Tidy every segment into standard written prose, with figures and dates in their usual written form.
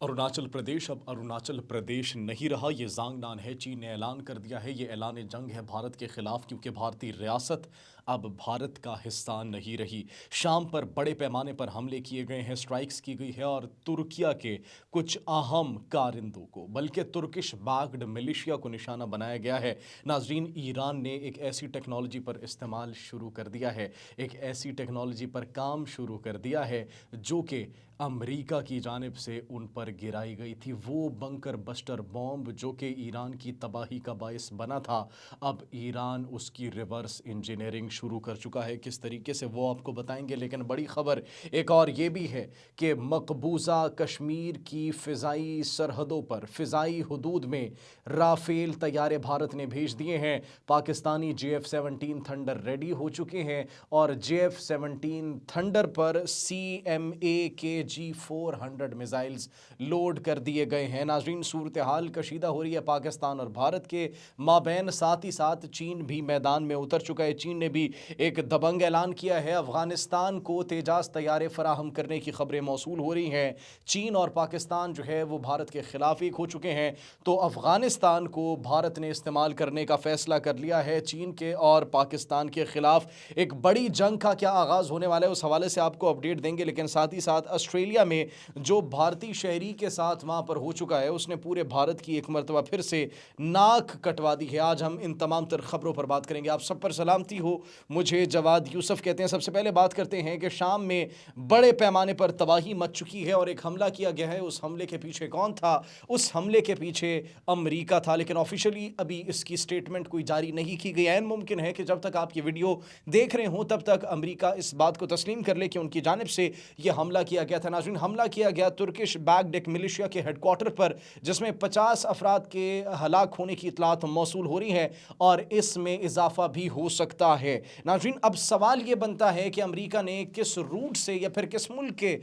अरुणाचल प्रदेश अब अरुणाचल प्रदेश नहीं रहा, ये ज़ांगनान है। चीन ने ऐलान कर दिया है, ये ऐलान जंग है भारत के खिलाफ, क्योंकि भारतीय रियासत अब भारत का हिस्सा नहीं रही। शाम पर बड़े पैमाने पर हमले किए गए हैं, स्ट्राइक्स की गई है और तुर्किया के कुछ अहम कारिंदों को, बल्कि तुर्किश बैक्ड मिलिशिया को निशाना बनाया गया है। नाजरीन, ईरान ने एक ऐसी टेक्नोलॉजी पर इस्तेमाल शुरू कर दिया है, एक ऐसी टेक्नोलॉजी पर काम शुरू कर दिया है जो कि अमेरिका की जानिब से उन पर गिराई गई थी। वो बंकर बस्टर बॉम्ब जो कि ईरान की तबाही का बायस बना था, अब ईरान उसकी रिवर्स इंजीनियरिंग शुरू कर चुका है। किस तरीके से वो आपको बताएंगे, लेकिन बड़ी ख़बर एक और ये भी है कि मकबूजा कश्मीर की फ़िज़ाई सरहदों पर, फ़िज़ाई हदूद में राफ़ेल तैयारे भारत ने भेज दिए हैं। पाकिस्तानी JF-17 थंडर रेडी हो चुके हैं और JF-17 थंडर पर CMA के G400 मिसाइल्स लोड कर दिए गए हैं। नाज़रीन, सूरत हाल कशीदा हो रही है पाकिस्तान और भारत के माबैन, साथ ही साथ चीन भी मैदान में उतर चुका है। चीन ने भी एक दबंग ऐलान किया है। अफगानिस्तान को तेजाज तैयारे फराहम करने की खबरें मौसूल हो रही हैं। चीन और पाकिस्तान जो है वो भारत के खिलाफ एक हो चुके हैं, तो अफगानिस्तान को भारत ने इस्तेमाल करने का फैसला कर लिया है। चीन के और पाकिस्तान के खिलाफ एक बड़ी जंग का क्या आगाज़ होने वाला है, उस हवाले से आपको अपडेट देंगे। लेकिन साथ ही साथ ऑस्ट्रेलिया में जो भारतीय शहरी के साथ वहाँ पर हो चुका है, उसने पूरे भारत की एक मरतबा फिर से नाक कटवा दी है। आज हम इन तमाम तर खबरों पर बात करेंगे। आप सब पर सलामती हो, मुझे जवाद यूसुफ कहते हैं। सबसे पहले बात करते हैं कि शाम में बड़े पैमाने पर तबाही मच चुकी है और एक हमला किया गया है। उस हमले के पीछे कौन था? उस हमले के पीछे अमेरिका था, लेकिन ऑफिशियली अभी इसकी स्टेटमेंट कोई जारी नहीं की गई है। मुमकिन है कि जब तक आप ये वीडियो देख रहे हो तब तक अमेरिका इस बात को तस्लीम कर ले कि उनकी जानिब से यह हमला किया गया था। नाज़रीन, हमला किया गया तुर्किश बैक्ड एक मिलिशिया के हेडक्वार्टर पर, जिसमें 50 अफराद के हलाक होने की इतलात मौसूल हो रही है और इसमें इजाफा भी हो सकता है। नाज़रीन, अब सवाल ये बनता है कि अमेरिका ने किस रूट से या फिर किस मुल्क के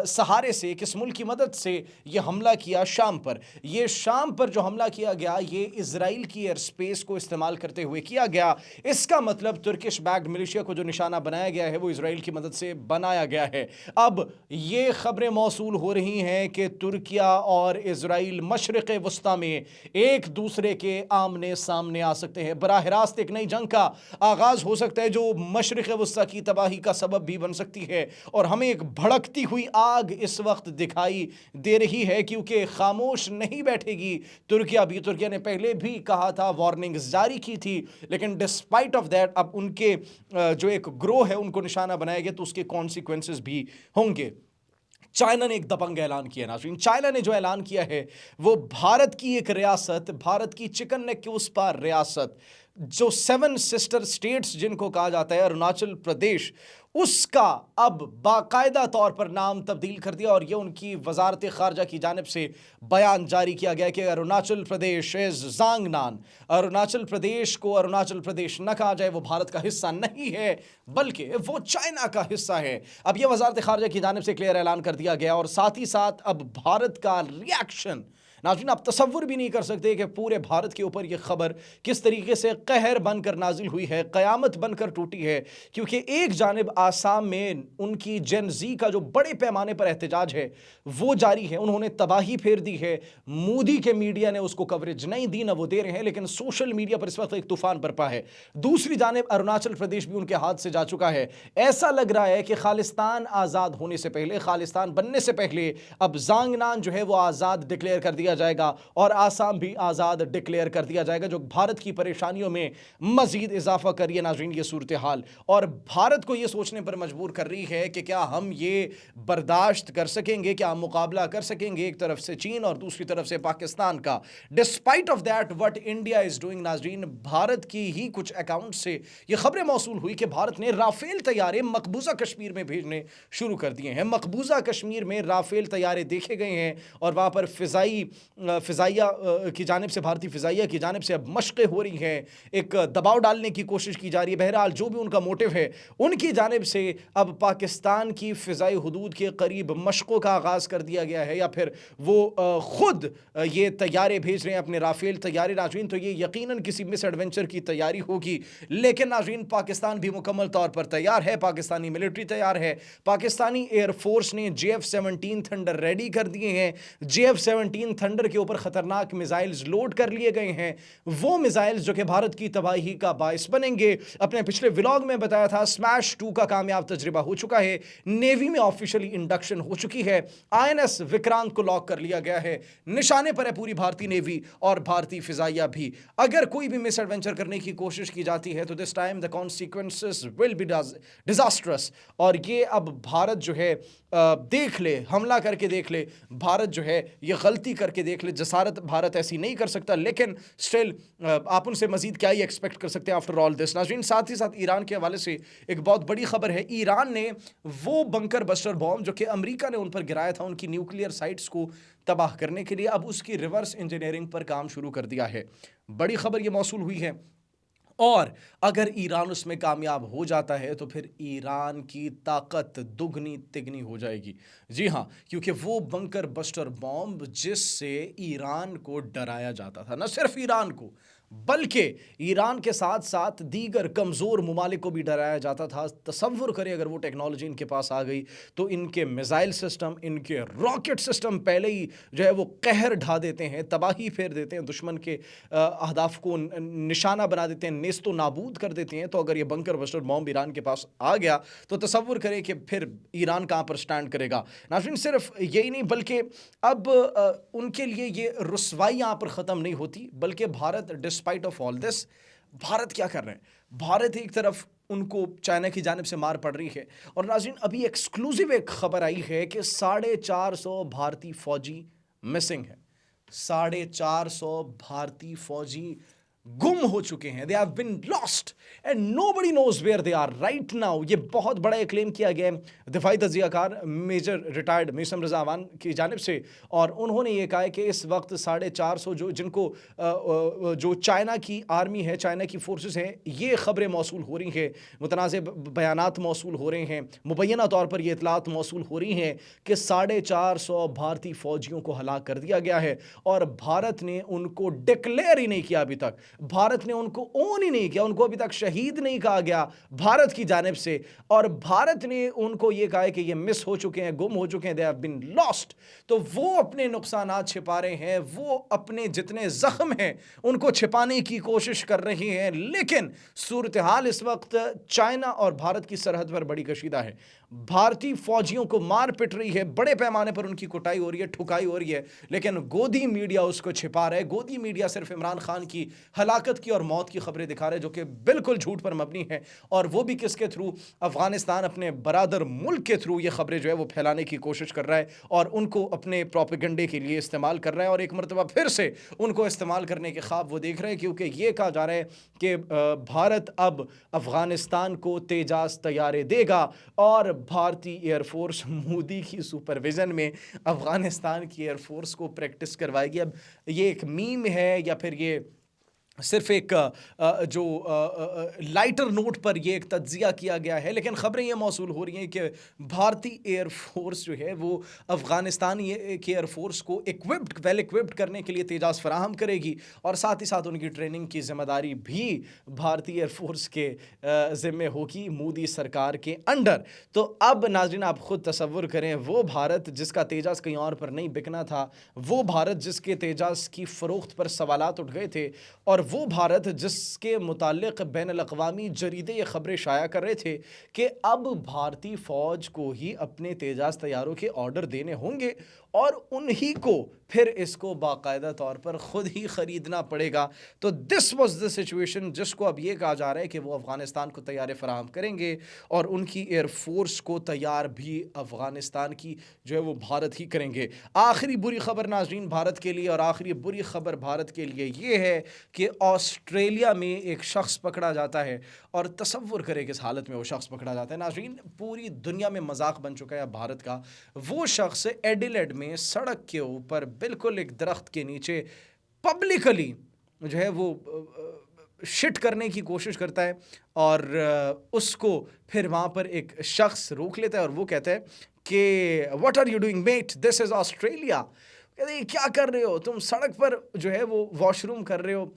सहारे से, किस मुल्क की मदद से यह हमला किया शाम पर। यह शाम पर जो हमला किया गया, ये इजराइल की एयर स्पेस को इस्तेमाल करते हुए किया गया। इसका मतलब तुर्किश बैक्ड मिलिशिया को जो निशाना बनाया गया है वो इजराइल की मदद से बनाया गया है। अब ये खबरें मौसूल हो रही हैं कि तुर्किया और इजराइल मशरिक़ वस्ता में एक दूसरे के आमने सामने आ सकते हैं। बराह रास्त एक नई जंग का आगाज हो सकता है जो मशरिक़ वस्ता की तबाही का सबब भी बन सकती है। और हमें एक भड़कती हुई आग इस वक्त दिखाई दे रही है, क्योंकि खामोश नहीं बैठेगी तुर्किया भी। तुर्किया ने पहले भी कहा था, वार्निंग्स जारी की थी, लेकिन डिस्पाइट ऑफ दैट अब उनके जो एक ग्रोह है उनको निशाना बनाया गया, तो उसके कॉन्सिक्वेंसेस भी होंगे। चाइना ने एक दबंग ऐलान किया। नाज़रीन, चाइना ने जो ऐलान किया है वो भारत की एक रियासत, भारत की चिकन नेक के उस पार रियासत, जो 7 सिस्टर स्टेट्स जिनको कहा जाता है, अरुणाचल प्रदेश, उसका अब बाकायदा तौर पर नाम तब्दील कर दिया। और ये उनकी वजारत खारजा की जानिब से बयान जारी किया गया कि अरुणाचल प्रदेश इज़ ज़ांगनान। अरुणाचल प्रदेश को अरुणाचल प्रदेश न कहा जाए, वो भारत का हिस्सा नहीं है बल्कि वो चाइना का हिस्सा है। अब यह वजारत खारजा की जानिब से क्लियर ऐलान कर दिया गया। और साथ ही साथ अब भारत का रिएक्शन, नाज़रीन, आप तसव्वुर भी नहीं कर सकते कि पूरे भारत के ऊपर यह खबर किस तरीके से कहर बनकर नाजिल हुई है, क़यामत बनकर टूटी है। क्योंकि एक जानिब आसाम में उनकी जेन ज़ी का जो बड़े पैमाने पर एहतजाज है वो जारी है, उन्होंने तबाही फेर दी है। मोदी के मीडिया ने उसको कवरेज नहीं दी, ना वो दे रहे हैं, लेकिन सोशल मीडिया पर इस वक्त एक तूफान बरपा है। दूसरी जानिब अरुणाचल प्रदेश भी उनके हाथ से जा चुका है। ऐसा लग रहा है कि खालिस्तान आज़ाद होने से पहले, खालिस्तान बनने से पहले, अब ज़ांगनान जो है वो आज़ाद डिक्लेयर कर दिया जाएगा और आसाम भी आज़ाद डिक्लेयर कर दिया जाएगा, जो भारत की परेशानियों में मजीद इजाफा करिए। नाज़रीन, ये सूरत हाल और भारत को ये सोचने पर मजबूर कर रही है कि क्या हम ये बर्दाश्त कर सकेंगे, क्या हम मुकाबला कर सकेंगे एक तरफ से चीन और दूसरी तरफ से पाकिस्तान का। Despite of that what India is doing. नाज़रीन, भारत की ही कुछ अकाउंट से ये खबरें मौसूल हुई कि भारत ने राफेल तैयारे मकबूजा कश्मीर में भेजने शुरू कर दिए हैं। मकबूजा कश्मीर में राफेल तैयारे देखे गए हैं और वहाँ पर फ़िज़ाइया की जानिब से, भारतीय फ़िज़ाइया की जानिब से अब मशक़ें हो रही हैं, एक दबाव डालने की कोशिश की जा रही है। बहरहाल जो भी उनका मोटिव है, उनकी जानिब سے اب پاکستان کی فضائی حدود کے قریب مشقوں کا آغاز کر دیا گیا ہے، یا پھر وہ خود یہ طیارے بھیج رہے ہیں اپنے رافیل طیارے ناظرین، تو یہ یقیناً کسی مس ایڈونچر کی تیاری ہوگی. لیکن ناظرین پاکستان بھی مکمل طور پر تیار ہے، پاکستانی ملٹری تیار ہے. پاکستانی ایئر فورس نے JF-17 تھنڈر ریڈی کر دیے ہیں. JF-17 تھنڈر کے اوپر خطرناک میزائلز لوڈ کر لیے گئے ہیں، وہ میزائلز جو کہ بھارت کی تباہی کا باعث بنیں گے. اپنے پچھلے ولاگ میں بتایا تھا اسمیش 2 کا کامیاب تجربہ ہو چکا ہے، نیوی میں آفیشلی انڈکشن ہو چکی ہے، INS وکرانت کو لاک کر لیا گیا ہے. نشانے پر ہے پوری بھارتی نیوی اور بھارتی فضائیہ بھی. اگر کوئی بھی مس ایڈونچر کرنے کی کوشش کی جاتی ہے تو this time the consequences will be disastrous. اور یہ اب بھارت جو ہے دیکھ لے، حملہ کر کے دیکھ لے، بھارت جو ہے یہ غلطی کر کے دیکھ لے. جسارت بھارت ایسی نہیں کر سکتا، لیکن سٹل آپ ان سے مزید کیا ہی ایکسپیکٹ کر سکتے ہیں آفٹر آل دس. ناظرین ساتھ ہی ساتھ ایران کے حوالے سے ایک بہت بڑی خبر ہے. ایران نے وہ بنکر بسٹر بوم جو کہ امریکہ نے ان پر گرایا تھا ان کی نیوکلیئر سائٹس کو تباہ کرنے کے لیے، اب اس کی ریورس انجینئرنگ پر کام شروع کر دیا ہے. بڑی خبر یہ موصول ہوئی ہے. اور اگر ایران اس میں کامیاب ہو جاتا ہے تو پھر ایران کی طاقت دگنی تگنی ہو جائے گی. جی ہاں، کیونکہ وہ بنکر بسٹر بومب جس سے ایران کو ڈرایا جاتا تھا، نہ صرف ایران کو بلکہ ایران کے ساتھ ساتھ دیگر کمزور ممالک کو بھی ڈرایا جاتا تھا. تصور کریں اگر وہ ٹیکنالوجی ان کے پاس آ گئی تو ان کے میزائل سسٹم، ان کے راکٹ سسٹم پہلے ہی جو ہے وہ قہر ڈھا دیتے ہیں، تباہی پھیر دیتے ہیں، دشمن کے اہداف کو نشانہ بنا دیتے ہیں، نیست و نابود کر دیتے ہیں. تو اگر یہ بنکر بسٹر بومب ایران کے پاس آ گیا تو تصور کریں کہ پھر ایران کہاں پر سٹینڈ کرے گا. ناظرین صرف یہی نہیں بلکہ اب ان کے لیے یہ رسوائی یہاں پر ختم نہیں ہوتی، بلکہ بھارت ڈسپائٹ آف آل دس، بھارت کیا کر رہے ہیں؟ بھارت ایک طرف ان کو چائنا کی جانب سے مار پڑ رہی ہے، اور ناظرین ابھی ایکسکلوزیو ایک خبر آئی ہے کہ 450 بھارتی فوجی مسنگ ہیں. 450 بھارتی فوجی گم ہو چکے ہیں. they have been lost and nobody knows where they are right now. یہ بہت بڑا کلیم کیا گیا ہے دفاعی تجزیہ کار میجر ریٹائرڈ میسم رضا عوان کی جانب سے، اور انہوں نے یہ کہا ہے کہ اس وقت 450 جن کو جو چائنا کی آرمی ہے، چائنا کی فورسز ہیں، یہ خبریں موصول ہو رہی ہیں، متنازع بیانات موصول ہو رہے ہیں، مبینہ طور پر یہ اطلاعات موصول ہو رہی ہیں کہ 450 بھارتی فوجیوں کو ہلاک کر دیا گیا ہے. اور بھارت نے ان کو ڈکلیئر ہی نہیں کیا ابھی تک، بھارت نے ان کو اون ہی نہیں کیا، ان کو ابھی تک شہید نہیں کہا گیا بھارت کی جانب سے. اور بھارت نے ان کو یہ کہا ہے کہ یہ مس ہو چکے ہیں، گم ہو چکے ہیں، they have been lost. تو وہ اپنے نقصانات چھپا رہے ہیں، وہ اپنے جتنے زخم ہیں ان کو چھپانے کی کوشش کر رہے ہیں. لیکن صورتحال اس وقت چائنا اور بھارت کی سرحد پر بڑی کشیدہ ہے. بھارتی فوجیوں کو مار پٹ رہی ہے، بڑے پیمانے پر ان کی کٹائی ہو رہی ہے، ٹھکائی ہو رہی ہے، لیکن گودی میڈیا اس کو چھپا رہا ہے. گودی میڈیا صرف عمران خان کی ہلاکت کی اور موت کی خبریں دکھا رہے ہیں جو کہ بالکل جھوٹ پر مبنی ہے، اور وہ بھی کس کے تھرو؟ افغانستان اپنے برادر ملک کے تھرو یہ خبریں جو ہے وہ پھیلانے کی کوشش کر رہا ہے اور ان کو اپنے پروپیگنڈے کے لیے استعمال کر رہا ہے. اور ایک مرتبہ پھر سے ان کو استعمال کرنے کے خواب وہ دیکھ رہے ہیں، کیونکہ یہ کہا جا رہا ہے کہ بھارت اب افغانستان کو تیجاز طیارے دے گا، اور بھارتی ایئر فورس مودی کی سپرویژن میں افغانستان کی ایئر فورس کو پریکٹس کروائے گی. اب یہ ایک میم ہے یا پھر یہ صرف ایک جو لائٹر نوٹ پر یہ ایک تجزیہ کیا گیا ہے، لیکن خبریں یہ موصول ہو رہی ہیں کہ بھارتی ایئر فورس جو ہے وہ افغانستانی ایئر فورس کو ویل اکوپڈ کرنے کے لیے تیجاز فراہم کرے گی، اور ساتھ ہی ساتھ ان کی ٹریننگ کی ذمہ داری بھی بھارتی ایئر فورس کے ذمہ ہوگی مودی سرکار کے انڈر. تو اب ناظرین آپ خود تصور کریں، وہ بھارت جس کا تیجاز کہیں اور پر نہیں بکنا تھا، وہ بھارت جس کے تیجاز کی فروخت پر سوالات اٹھ گئے تھے، اور وہ بھارت جس کے متعلق بین الاقوامی جریدے یہ خبریں شائع کر رہے تھے کہ اب بھارتی فوج کو ہی اپنے تیجاز طیاروں کے آرڈر دینے ہوں گے اور انہی کو پھر اس کو باقاعدہ طور پر خود ہی خریدنا پڑے گا. تو دس واز دا سچویشن جس کو اب یہ کہا جا رہا ہے کہ وہ افغانستان کو طیارے فراہم کریں گے اور ان کی ایئر فورس کو تیار بھی افغانستان کی جو ہے وہ بھارت ہی کریں گے. آخری بری خبر ناظرین بھارت کے لیے، اور آخری بری خبر بھارت کے لیے یہ ہے کہ آسٹریلیا میں ایک شخص پکڑا جاتا ہے، اور تصور کرے کس حالت میں وہ شخص پکڑا جاتا ہے. ناظرین پوری دنیا میں مذاق بن چکا ہے بھارت کا. وہ شخص ایڈیلیڈ میں سڑک کے اوپر بالکل ایک درخت کے نیچے پبلکلی جو ہے وہ शिट करने की कोशिश करता है और उसको फिर वहाँ पर एक शख्स रोक लेता है और वो कहता है कि what are you doing mate, this is Australia. कहते हैं, "ये क्या कर रहे हो तुम, सड़क पर जो है वो वॉशरूम कर रहे हो,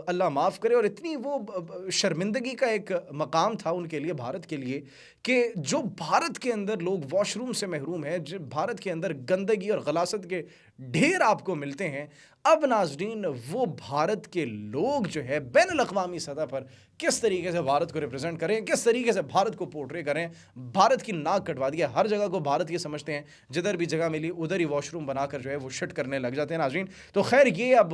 अल्लाह माफ़ करे।" और इतनी वो शर्मिंदगी का एक मकाम था उनके लिए, भारत के लिए, कि जो भारत के अंदर लोग वॉशरूम से महरूम हैं, जो भारत के अंदर गंदगी और गलासत के ढेर आपको मिलते हैं, अब नाज़रीन वो भारत के लोग जो है बैनुल अक़वामी सतह पर किस तरीके से भारत को रिप्रेजेंट करें, किस तरीके से भारत को पोर्ट्रे करें। भारत की नाक कटवा दी है, हर जगह को भारत ये समझते हैं, जिधर भी जगह मिली उधर ही वॉशरूम बनाकर जो है वो शिट करने लग जाते हैं नाज़रीन। तो खैर ये अब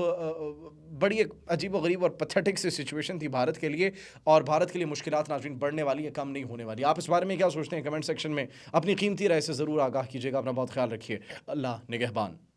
बड़ी एक अजीब-ओ-गरीब और पैथेटिक सी सिचुएशन थी भारत के लिए, और भारत के लिए मुश्किलात नाज़रीन बढ़ने वाली है, कम नहीं होने वाली। आप इस बारे में क्या सोचते हैं? कमेंट सेक्शन में अपनी कीमती राय से ज़रूर आगाह कीजिएगा। अपना बहुत ख्याल रखिए। अल्लाह निगहबान।